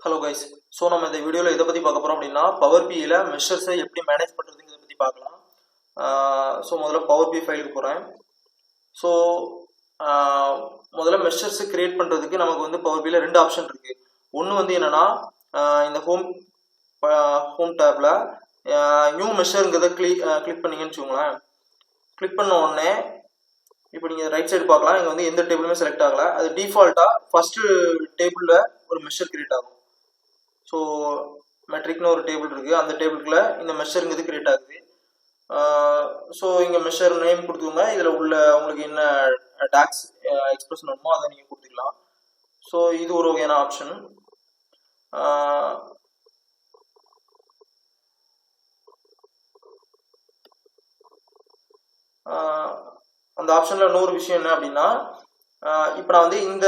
Hello guys. So நம்ம இந்த வீடியோல இத பத்தி பார்க்க போறோம் அப்படினா பவர் BI ல மெஷர்ஸ் எப்படி மேனேஜ் பண்றதுங்கறத பத்தி பார்க்கலாம். சோ முதல்ல பவர் BI ஃபைலுக்கு போறேன். சோ முதல்ல மெஷர்ஸ் கிரியேட் பண்றதுக்கு நமக்கு வந்து பவர் BI ல ரெண்டு ஆப்ஷன் இருக்கு. ஒன்னு வந்து என்னன்னா இந்த ஹோம் டாப்ல நியூ மெஷர்ங்கறத கிளிக் பண்ணீங்கன்னு வெச்சுங்களேன். கிளிக் பண்ண உடனே இப்போ நீங்க ரைட் சைடு பார்க்கலாம். இங்க வந்து எந்த டேபிளுமே செலக்ட் ஆகல. அது டிஃபால்ட்டா ஃபர்ஸ்ட் டேபிள்ல ஒரு மெஷர் கிரியேட் ஆகும். ஸோ மெட்ரிக்னு ஒரு டேபிள் இருக்கு. அந்த டேபிளுக்குள்ள இந்த மெஷருங்கிறது கிரியேட் ஆகுது. ஸோ இங்க மெஷர் நேம் கொடுத்துக்கோங்க. இதுல உள்ள உங்களுக்கு என்ன டாக்ஸ் எக்ஸ்பிரஷன் வேணுமோ அதை நீங்க கொடுத்துக்கலாம். ஸோ இது ஒரு வகையான ஆப்ஷன். அந்த ஆப்ஷன்ல இன்னொரு விஷயம் என்ன அப்படின்னா, இப்போ நான் வந்து இந்த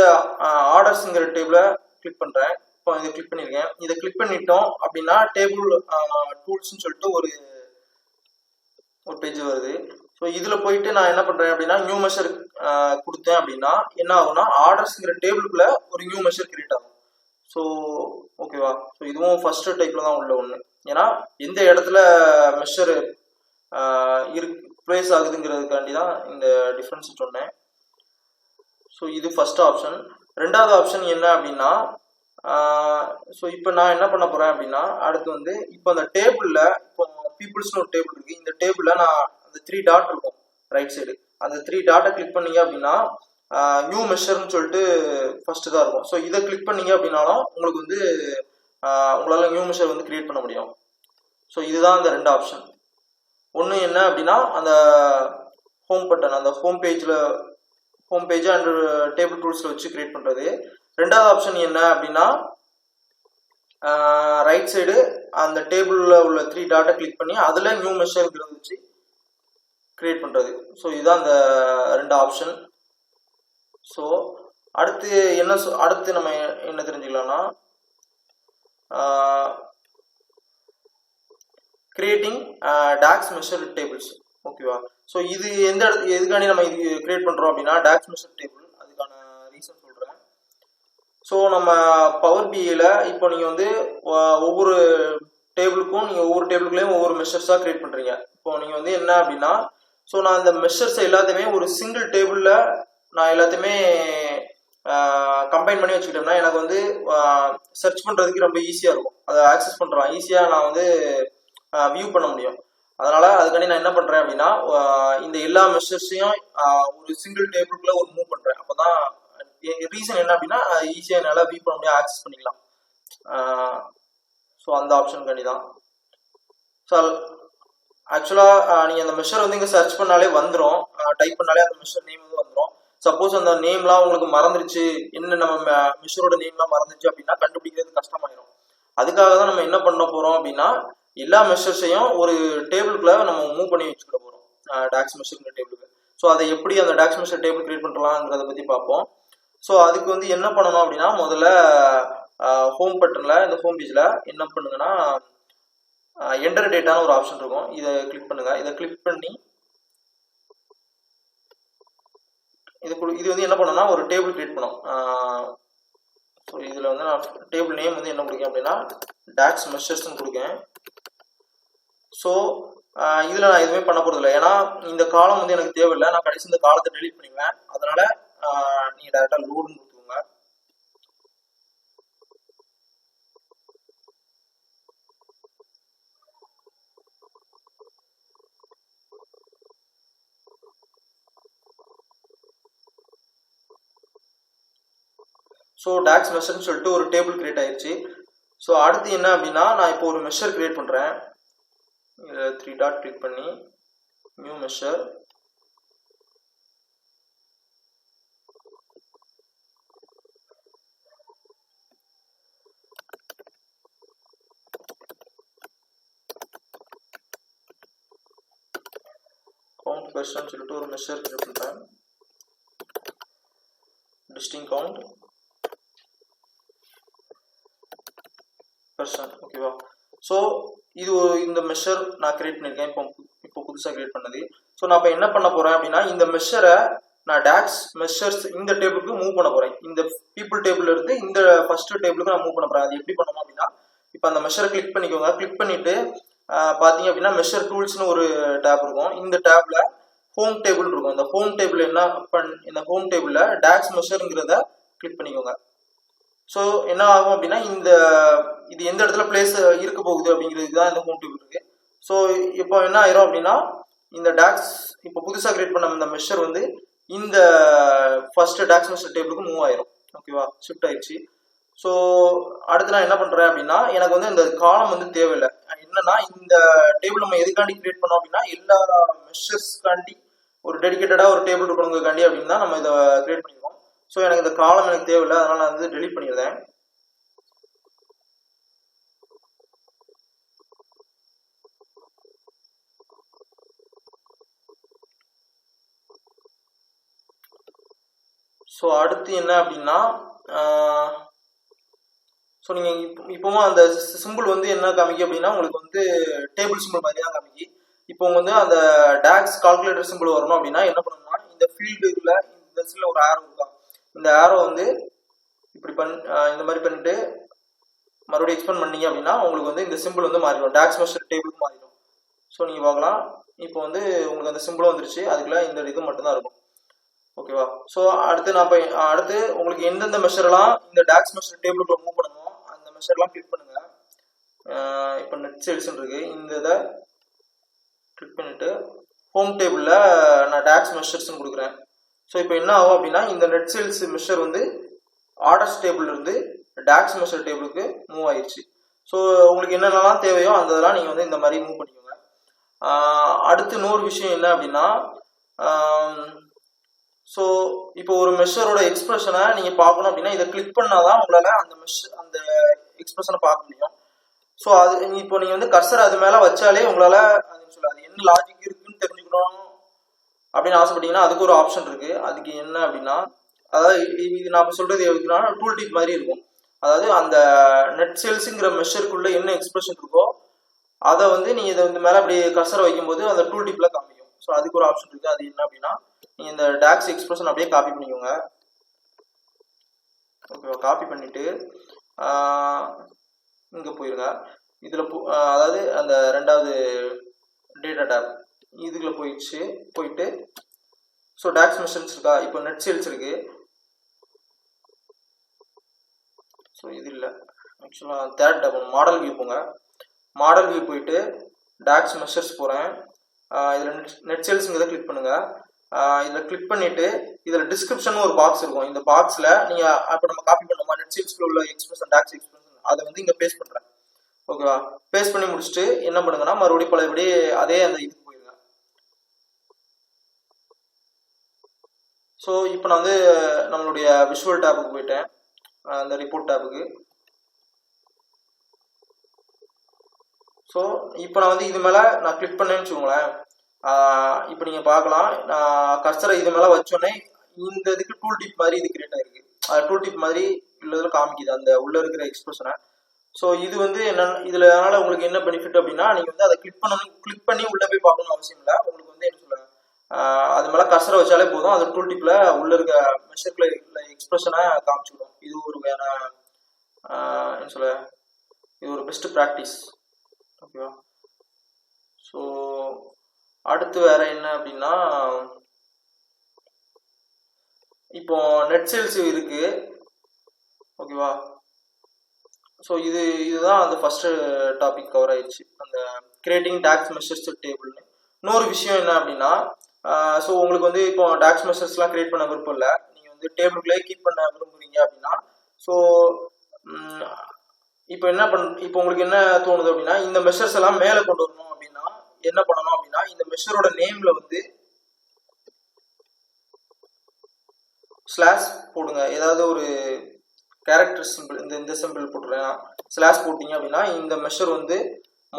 ஆர்டர்ஸ்ங்கிற டேபிளை கிளிக் பண்றேன். இப்போ இதை கிளிக் பண்ணிருக்கேன். இதை கிளிக் பண்ணிட்டோம் அப்படின்னா டேபிள் டூல்ஸ்னு சொல்லிட்டு ஒரு பேஜ் வருது. ஸோ இதுல போயிட்டு நான் என்ன பண்றேன் அப்படின்னா நியூ மெஷர் கொடுத்தேன் அப்படின்னா என்ன ஆகும்னா ஆர்டர்ஸ்ங்கிற டேபிளுக்குள்ள ஒரு நியூ மெஷர் கிரியேட் ஆகும். ஸோ ஓகேவா. ஸோ இதுவும் ஃபர்ஸ்ட் டைப்ல தான் உள்ள ஒன்று. ஏன்னா எந்த இடத்துல மெஷர் பிளேஸ் ஆகுதுங்கிறதுக்காண்டி தான் இந்த டிஃபரன்ஸ் சொன்னேன். ஸோ இது ஃபர்ஸ்ட் ஆப்ஷன். ரெண்டாவது ஆப்ஷன் என்ன அப்படின்னா, ஸோ இப்போ நான் என்ன பண்ண போறேன் அப்படின்னா அடுத்து வந்து இப்போ அந்த டேபிள்ல இப்போ பீப்புள்ஸ்னு ஒரு டேபிள் இருக்கு. இந்த டேபிள்ல நான் அந்த 3 டாட் இருக்கும் ரைட் சைடு. அந்த 3 டாட்டை கிளிக் பண்ணீங்க அப்படின்னா நியூ மெஷர்னு சொல்லிட்டு ஃபர்ஸ்ட் தான் இருக்கும். ஸோ இதை கிளிக் பண்ணீங்க அப்படின்னாலும் உங்களுக்கு வந்து உங்களால நியூ மெஷர் வந்து கிரியேட் பண்ண முடியும். ஸோ இதுதான் அந்த ரெண்டு ஆப்ஷன். ஒன்று என்ன அப்படின்னா அந்த ஹோம் பட்டன், அந்த ஹோம் பேஜ் அண்ட் டேபிள் டூல்ஸ்ல வச்சு கிரியேட் பண்றது. ரெண்டாவது ஆப்ஷன் என்ன அப்படின்னா ரைட் சைடு அந்த டேபிள்ல உள்ள 3 டாட்டை கிளிக் பண்ணி அதுல நியூ மெஷர்ங்கிறது வச்சு கிரியேட் பண்றது. ஸோ இதுதான் அந்த ரெண்டு ஆப்ஷன். ஸோ அடுத்து நம்ம என்ன தெரிஞ்சுக்கலாம்னா கிரியேட்டிங் டாக்ஸ் மெஷர் டேபிள்ஸ். ஓகேவா. ஸோ இது எதுக்காண்டி நம்ம இது கிரியேட் பண்றோம் அப்படின்னா டாக்ஸ் மெஷர் டேபிள். அதுக்கான ரீசன் சொல்றேன். ஸோ நம்ம பவர் பிஐல இப்போ நீங்க வந்து ஒவ்வொரு டேபிளுக்குள்ளேயும் ஒவ்வொரு மெஷர்ஸா கிரியேட் பண்றீங்க. இப்போ நீங்க வந்து என்ன அப்படின்னா ஸோ நான் இந்த மெஷர்ஸ் எல்லாத்தையுமே ஒரு சிங்கிள் டேபிள்ல நான் எல்லாத்தையுமே கம்பைன் பண்ணி வச்சுக்கிட்டோம்னா எனக்கு வந்து சர்ச் பண்றதுக்கு ரொம்ப ஈஸியா இருக்கும். அதை ஆக்சஸ் பண்றேன் ஈஸியா நான் வந்து வியூ பண்ண முடியும். அதனால அதுக்காண்டி நான் என்ன பண்றேன் அப்படின்னா இந்த எல்லா மெஷர்ஸையும் ஒரு சிங்கிள் டேபிளுக்குள்ள ஒரு மூவ் பண்றேன். அப்பதான் ரீசன் என்ன அப்படின்னா ஈஸியா என்னால வியூ பண்ண முடியும், ஆக்சஸ் பண்ணிக்கலாம். ஸோ அந்த ஆப்ஷன் காண்டி தான். ஸோ ஆக்சுவலா நீங்க அந்த மெஷர் வந்து இங்க சர்ச் பண்ணாலே வந்துடும். டைப் பண்ணாலே அந்த மெஷர் நேம் வந்து வந்துடும். சப்போஸ் அந்த நேம்லாம் உங்களுக்கு மறந்துருச்சு, என்ன நம்ம மெஷரோட நேம்லாம் மறந்துச்சு அப்படின்னா கண்டுபிடிக்கிறது கஷ்டமாயிரும். அதுக்காக தான் நம்ம என்ன பண்ண போறோம் அப்படின்னா எல்லா மெஷர்ஸையும் ஒரு டேபிளுக்குள்ள நம்ம மூவ் பண்ணி வச்சுக்கிட போறோம் டாக்ஸ் மெஷர்ங்கிற டேபிளுக்கு. ஸோ அதை எப்படி அந்த டாக்ஸ் மெஷர் டேபிள் கிரியேட் பண்ணலாங்கிறத பத்தி பார்ப்போம். ஸோ அதுக்கு வந்து என்ன பண்ணணும் அப்படின்னா முதல்ல ஹோம் பட்டன்ல இந்த ஹோம் பேஜ்ல என்ன பண்ணுங்கன்னா என்டர் டேட்டான்னு ஒரு ஆப்ஷன் இருக்கும். இதை கிளிக் பண்ணுங்க. இதை கிளிக் பண்ணி இது வந்து என்ன பண்ணணும்னா ஒரு டேபிள் கிரியேட் பண்ணும். ஸோ இதுல வந்து நான் டேபிள் நேம் வந்து என்ன கொடுக்கேன் அப்படின்னா டாக்ஸ் மெஷர்ஸ்ன்னு கொடுக்கேன். ஸோ இதுல நான் எதுவுமே பண்ண போறது இல்லை. ஏன்னா இந்த காலம் வந்து எனக்கு தேவையில்லை. நான் கடைசி இந்த காலத்தை டெலீட் பண்ணிடுவேன். அதனால நீங்க டைரக்டா லோடுன்னு கொடுத்துக்கோங்க. ஸோ டாக்ஸ் மெஷர்னு சொல்லிட்டு ஒரு டேபிள் கிரியேட் ஆயிடுச்சு. ஸோ அடுத்து என்ன அப்படின்னா நான் இப்போ ஒரு மெஷர் கிரியேட் பண்றேன். 3 டாட் கிளிக் பண்ணி நியூ மெஷர். கவுண்ட் பெர்சன் சொல்லிட்டு ஒரு மெஷர் கிரியேட் பண்றேன். டிஸ்டிங் கவுண்ட் பெர்சன். ஓகேவா. ஸோ இது இந்த மெஷர் நான் கிரியேட் பண்ணிருக்கேன். இப்போ புதுசாக கிரியேட் பண்ணது. ஸோ நான் இப்போ என்ன பண்ண போறேன் அப்படின்னா இந்த மெஷரை நான் டாக்ஸ் மெஷர்ஸ் இந்த டேபிளுக்கு மூவ் பண்ண போறேன். இந்த பீப்புள் டேபிள்ல இருந்து இந்த ஃபர்ஸ்ட் டேபிளுக்கு நான் மூவ் பண்ண போறேன். அது எப்படி பண்ணணும் அப்படின்னா, இப்போ அந்த மெஷரை கிளிக் பண்ணிக்கோங்க. கிளிக் பண்ணிட்டு பாத்தீங்க அப்படின்னா மெஷர் டூல்ஸ்னு ஒரு டேப் இருக்கும். இந்த டேப்ல ஹோம் டேபிள் இருக்கும். இந்த ஹோம் டேபிள் இந்த ஹோம் டேபிள்ல டாக்ஸ் மெஷர்ங்கிறத கிளிக் பண்ணிக்கோங்க. ஸோ என்ன ஆகும் அப்படின்னா, இது எந்த இடத்துல பிளேஸ் இருக்க போகுது அப்படிங்கிறது தான் இந்த ஹோம் டேபிள் இருக்கு. ஸோ இப்போ என்ன ஆயிரும் அப்படின்னா, இந்த டாக்ஸ் இப்போ புதுசாக கிரியேட் பண்ண இந்த மெஷர் வந்து இந்த ஃபர்ஸ்ட் டாக்ஸ் மெஷர் டேபிளுக்கு மூவ் ஆயிரும். ஓகேவா, ஷிஃப்ட் ஆயிடுச்சு. ஸோ அடுத்து நான் என்ன பண்றேன் அப்படின்னா, எனக்கு வந்து இந்த காலம் வந்து தேவையில்லை. என்னன்னா, இந்த டேபிள் நம்ம எதுக்காண்டி கிரியேட் பண்ணோம் அப்படின்னா, எல்லா மெஷர்ஸ்க்காண்டி ஒரு டெடிகேட்டடா ஒரு டேபிள் இருக்கணுங்கிறக்காண்டி அப்படின்னு தான் நம்ம இதை கிரியேட் பண்ணிருக்கோம். ஸோ எனக்கு இந்த காலம் எனக்கு தேவையில்லை, அதனால நான் வந்து டெலிட் பண்ணிடுறேன். ஸோ அடுத்து என்ன அப்படின்னா, ஸோ நீங்கள் இப்போவும் அந்த சிம்பிள் வந்து என்ன காமிக்கு அப்படின்னா, உங்களுக்கு வந்து டேபிள் சிம்பிள் மாதிரி தான் காமிக்கு. இப்போ வந்து அந்த டாக்ஸ் கால்குலேட்டர் சிம்பிள் வரணும் அப்படின்னா என்ன பண்ணணும்னா, இந்த ஃபீல்டுல இந்த சில ஒரு ஆரோ இருக்கா, இந்த ஆரோ வந்து இப்படி இந்த மாதிரி பண்ணிட்டு மறுபடியும் எக்ஸ்பெண்ட் பண்ணீங்க அப்படின்னா உங்களுக்கு வந்து இந்த சிம்பிள் வந்து மாறிடும், டாக்ஸ் மெஷர் டேபிளுக்கு மாறிடும். ஸோ நீங்கள் பார்க்கலாம், இப்போ வந்து உங்களுக்கு அந்த சிம்பிளும் வந்துருச்சு, அதுக்குள்ள இந்த இது மட்டும்தான் இருக்கும். ஓகேவா. ஸோ அடுத்து உங்களுக்கு எந்தெந்த மெஷர்லாம் இந்த டாக்ஸ் மெஷர் டேபிளுக்குள்ள மூவ் பண்ணணுமோ அந்த மெஷர்லாம் கிளிக் பண்ணுங்க. இப்போ நெட் சேல்ஸ் இருக்கு, இந்த இதை கிளிக் பண்ணிட்டு ஹோம் டேபிள்ல நான் டாக்ஸ் மெஷர்ஸ் கொடுக்குறேன். ஸோ இப்போ என்ன ஆகும் அப்படின்னா, இந்த நெட் சேல்ஸ் மெஷர் வந்து ஆர்டர்ஸ் டேபிள் இருந்து டாக்ஸ் மெஷர் டேபிளுக்கு மூவ் ஆயிடுச்சு. ஸோ உங்களுக்கு என்னென்னலாம் தேவையோ அந்த இதெல்லாம் நீங்கள் வந்து இந்த மாதிரி மூவ் பண்ணிக்கோங்க. அடுத்து இன்னொரு விஷயம் என்ன அப்படின்னா, ஸோ இப்போ ஒரு மெஷரோட எக்ஸ்பிரஷனை நீங்கள் பார்க்கணும் அப்படின்னா இதை கிளிக் பண்ணாதான் உங்களால் அந்த எக்ஸ்பிரஷனை பார்க்க முடியும். ஸோ அது இப்போ நீங்கள் வந்து கர்சர் அது மேலே வச்சாலே உங்களால் அது என்ன லாஜிக் இருக்குன்னு தெரிஞ்சுக்கணும் அப்படின்னு ஆசைப்பட்டீங்கன்னா அதுக்கு ஒரு ஆப்ஷன் இருக்கு. அதுக்கு என்ன அப்படின்னா, அதாவது இது நான் சொல்றது எதுக்குன்னா, டூல் டிப் மாதிரி இருக்கும். அதாவது அந்த நெட் சேல்ஸுங்கிற மெஷருக்குள்ள என்ன எக்ஸ்பிரஷன் இருக்கோ அதை வந்து நீங்க இதை வந்து மேலே அப்படி கர்சரை வைக்கும்போது அந்த டூல் டிப்ல காமிக்கும். ஸோ அதுக்கு ஒரு ஆப்ஷன் இருக்கு. அது என்ன அப்படின்னா, நீங்க இந்த டாக்ஸ் எக்ஸ்பிரஷன் அப்படியே காப்பி பண்ணிக்கோங்க. ஓகேவா, காப்பி பண்ணிட்டு இங்க போயிருங்க. இதுல அதாவது அந்த ரெண்டாவது டேட்டா டேப் இதுக்குள்ள போயிட்டு ஸோ டாக்ஸ் மெஷர்ஸ் இருக்கா, இப்போ நெட் சேல்ஸ் இருக்கு. ஸோ இது இல்லை, ஆக்சுவலாக தேர்ட் டேப் மாடல் வியூ போங்க. மாடல் வியூ போயிட்டு டாக்ஸ் மெஷர்ஸ் போகிறேன். இதில் நெட் சேல்ஸுங்கிறத கிளிக் பண்ணுங்க. இதில் கிளிக் பண்ணிட்டு இதில் டிஸ்கிரிப்ஷன் ஒரு பாக்ஸ் இருக்கும். இந்த பாக்ஸில் நீங்கள் இப்போ நம்ம காப்பி பண்ணோமா நெட் சேல்ஸ்ல உள்ள எக்ஸ்பிரஷன் டாக்ஸ் எக்ஸ்பிரஷன் அதை வந்து இங்கே பேஸ்ட் பண்ணுறேன். ஓகேவா, பேஸ்ட் பண்ணி முடிச்சுட்டு என்ன பண்ணுங்கன்னா மறுபடியும் பழையபடி அதே அந்த இதுக்கு போயிருங்க. ஸோ இப்போ நான் வந்து நம்மளுடைய விஷுவல் டேபுக்கு போயிட்டேன், அந்த ரிப்போர்ட் டேபுக்கு. ஸோ இப்போ நான் வந்து இது மேலே நான் கிளிக் பண்ணேன்னு வச்சுக்கோங்களேன். இப்போ நீங்கள் பார்க்கலாம், நான் கர்சரை இது மேலே வச்சோடனே இந்த இதுக்கு டூல் டிப் மாதிரி இது கிரியேட் ஆயிருக்கு. டூல் டிப் மாதிரி உள்ளதில் காமிக்குது அந்த உள்ள இருக்கிற எக்ஸ்பிரஷனை. ஸோ இது வந்து இதில் அதனால உங்களுக்கு என்ன பெனிஃபிட் அப்படின்னா, நீங்கள் வந்து அதை கிளிக் பண்ணி உள்ளே போய் பார்க்கணும் அவசியம் இல்லை. உங்களுக்கு வந்து என்ன சொல்ல, அது மேலே கர்சரை வச்சாலே போதும், அது டூல் டிப்ல உள்ள இருக்க மெஷர்ல எக்ஸ்பிரஷனை காமிச்சிடும். இது ஒரு என்ன சொல்ல, இது ஒரு பெஸ்ட் ப்ராக்டிஸ். ஓகேவா. ஸோ அடுத்து வேற என்ன அப்படின்னா, இப்போ நெட் சேல்ஸ் இருக்கு. ஓகேவா. ஸோ இதுதான் அந்த ஃபர்ஸ்ட் டாபிக் கவர் ஆயிடுச்சு, அந்த கிரியேட்டிங் டாக்ஸ் மெஷர்ஸ் டேபிள்னு. இன்னொரு விஷயம் என்ன அப்படின்னா, ஸோ உங்களுக்கு வந்து இப்போ டாக்ஸ் மெஷர்ஸ்லாம் கிரியேட் பண்ண விருப்பம் இல்லை, நீங்கள் வந்து டேபிள்குள்ளே கீப் பண்ண விரும்புறீங்க அப்படின்னா, ஸோ இப்போ உங்களுக்கு என்ன தோணுது அப்படின்னா, இந்த மெஷர்ஸ் எல்லாம் மேலே கொண்டு வரணும் அப்படின்னா என்ன பண்ணணும் அப்படின்னா, இந்த மெஷரோட நேம்ல வந்து ஸ்லாஷ் போடுங்க. ஏதாவது ஒரு கேரக்டர் சிம்பிள், இந்த சிம்பிள் போட்டுறேன், ஸ்லாஷ் போட்டீங்க அப்படின்னா இந்த மெஷர் வந்து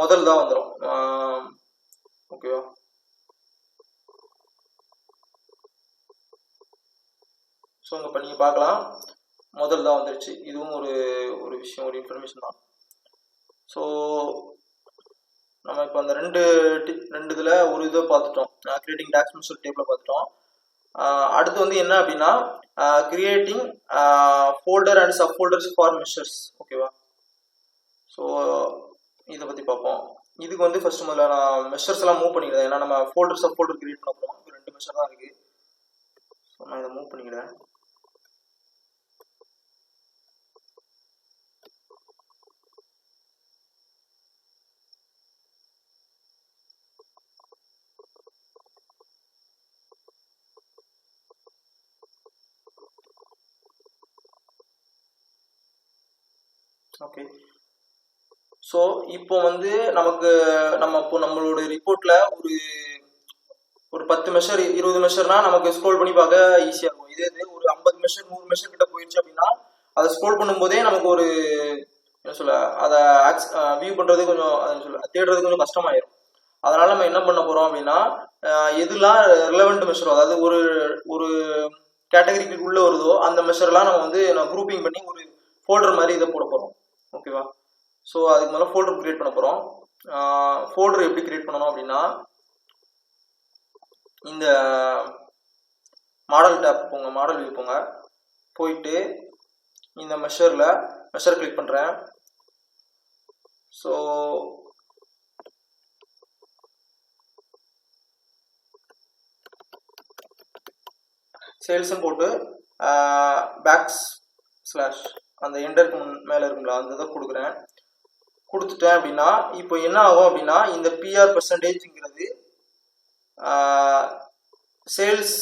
முதல் தான் வந்துடும். ஓகேவா. ஸோ இங்கே இப்போ நீங்கள் பார்க்கலாம், முதல் தான் வந்துருச்சு. இதுவும் ஒரு விஷயம், ஒரு இன்ஃபர்மேஷன் தான். ஸோ நம்ம இப்போ அந்த ரெண்டு இதில் ஒரு இதை பார்த்துட்டோம், கிரியேட்டிங் டாக்ஸ் மெஷர் டேபிளை பார்த்துட்டோம். அடுத்து வந்து என்ன அப்படின்னா creating folder and sub folders for measures. ஓகேவா? ஸோ இதை பற்றி பார்ப்போம். இதுக்கு வந்து ஃபர்ஸ்ட் முதல்ல நான் மெஷர்ஸ் எல்லாம் மூவ் பண்ணிக்கிறேன். ஏன்னா நம்ம ஃபோல்டர் சப் ஃபோல்டர் கிரியேட் பண்ண போகிறோம். இப்போ 2 மெஷர் தான் இருக்குது. ஸோ நான் இதை மூவ் பண்ணிக்கிறேன். ஓகே. ஸோ இப்போ வந்து நம்மளோட ரிப்போர்ட்ல ஒரு 10 மெஷர் 20 மெஷர்னா நமக்கு ஸ்க்ரோல் பண்ணி பார்க்க ஈஸியா இருக்கும். இதே ஒரு 50 மெஷர் 100 மெஷர் கிட்ட போயிடுச்சு அப்படின்னா அதை ஸ்க்ரோல் பண்ணும்போதே நமக்கு ஒரு என்ன சொல்ல அதை வியூ பண்றது கொஞ்சம் தேடுறது கொஞ்சம் கஷ்டமாயிரும். அதனால நம்ம என்ன பண்ண போறோம் அப்படின்னா எதுலாம் ரிலவெண்ட் மெஷரோ, அதாவது ஒரு கேட்டகரிக்கு உள்ள வருதோ அந்த மெஷர்லாம் நம்ம வந்து குரூப்பிங் பண்ணி ஒரு ஃபோல்டர் மாதிரி இதை போட போறோம். ஓகேவா? ஸோ அதுக்கு மேலே ஃபோல்டர் கிரியேட் பண்ண போகிறோம். ஃபோல்டர் எப்படி கிரியேட் பண்ணணும் அப்படின்னா இந்த மாடல் டேப் போங்க, மாடல் வியூ போங்க, போயிட்டு இந்த மெஷர் கிளிக் பண்ணுறேன். ஸோ சேல்ஸ்ன்னு போட்டு பேக்ஸ் ஸ்லாஷ் அந்த எண்டருக்கு மேலே இருக்குங்களா அந்த இதை கொடுக்குறேன். கொடுத்துட்டேன் அப்படின்னா இப்போ என்ன ஆகும் அப்படின்னா இந்த பிஆர் பெர்சன்டேஜ்ங்கிறது சேல்ஸ்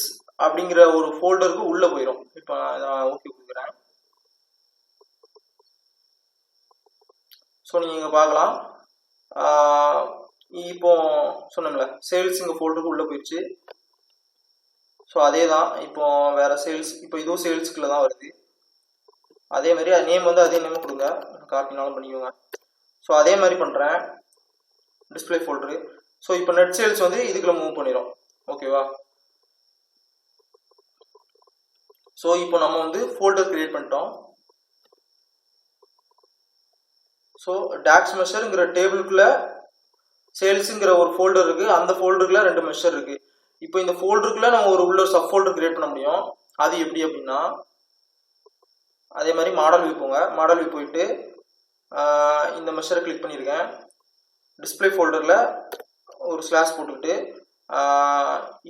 அப்படிங்கிற ஒரு ஃபோல்டருக்கு உள்ள போயிடும். இப்போ நான் ஓகே கொடுக்குறேன். ஸோ நீங்கள் இங்கே பார்க்கலாம். இப்போ சொன்னோம்ல சேல்ஸ் இங்கே ஃபோல்டருக்கு உள்ள போயிடுச்சு. ஸோ அதே தான் இப்போ வேற சேல்ஸ், இப்போ இதுவும் சேல்ஸ்க்குள்ள தான் வருது. அதே மாதிரி நேம் வந்து அதே நேம் கொடுங்க, காப்பினாலும் பண்ணிக்கோங்க. ஸோ அதே மாதிரி பண்ணுறேன். Display folder. ஸோ இப்போ நெட் சேல்ஸ் வந்து இதுக்குள்ள மூவ் பண்ணிடும். ஓகேவா? ஸோ இப்போ நம்ம வந்து ஃபோல்டர் கிரியேட் பண்ணிட்டோம். ஸோ டாக்ஸ் மெஷருங்கிற டேபிளுக்குள்ள சேல்ஸுங்கிற ஒரு ஃபோல்டர் இருக்கு. அந்த ஃபோல்டருக்குள்ள 2 மெஷர் இருக்கு. இப்போ இந்த ஃபோல்டருக்குள்ள நம்ம உள்ள சப் ஃபோல்டர் கிரியேட் பண்ண முடியும். அது எப்படி அப்படின்னா அதே மாதிரி மாடல் வியூ போங்க, மாடல் வியூ போயிட்டு இந்த மெஷரை கிளிக் பண்ணியிருக்கேன். டிஸ்பிளே ஃபோல்டரில் ஒரு ஸ்லாஷ் போட்டுக்கிட்டு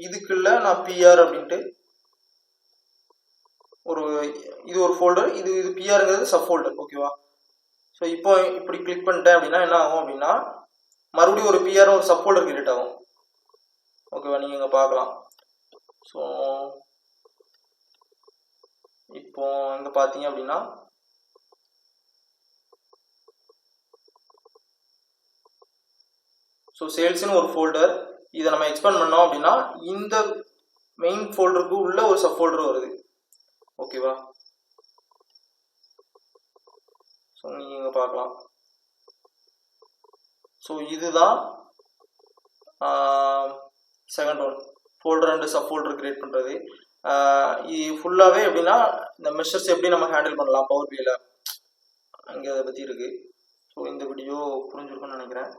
இதுக்குள்ள நான் பிஆர் அப்படின்ட்டு இது ஒரு ஃபோல்டர், இது பிஆருங்கிறது சப் ஃபோல்டர். ஓகேவா? ஸோ இப்போ இப்படி கிளிக் பண்ணிட்டேன் அப்படின்னா என்ன ஆகும் அப்படின்னா மறுபடியும் ஒரு பிஆர் ஒரு சப் ஃபோல்டர் கிரியேட் ஆகும். ஓகேவா? நீங்கள் இங்கே பார்க்கலாம். ஸோ இப்போ இங்கே பார்த்தீங்க அப்படின்னா ஸோ சேல்ஸ்னு ஒரு ஃபோல்டர், இதை நம்ம எக்ஸ்பேண்ட் பண்ணோம் அப்படின்னா இந்த மெயின் ஃபோல்டருக்கு உள்ள ஒரு சப் ஃபோல்டர் வருது. ஓகேவா? ஸோ நீங்கள் இங்கே பார்க்கலாம். ஸோ இதுதான் second one, folder and sub folder create பண்ணுறது. இது ஃபுல்லாகவே எப்படின்னா இந்த மெஷர்ஸ் எப்படி நம்ம ஹேண்டில் பண்ணலாம் பவர் பிஐல அங்கே அதை பற்றி இருக்குது. ஸோ இந்த வீடியோ புரிஞ்சிருக்குன்னு நினைக்கிறேன்.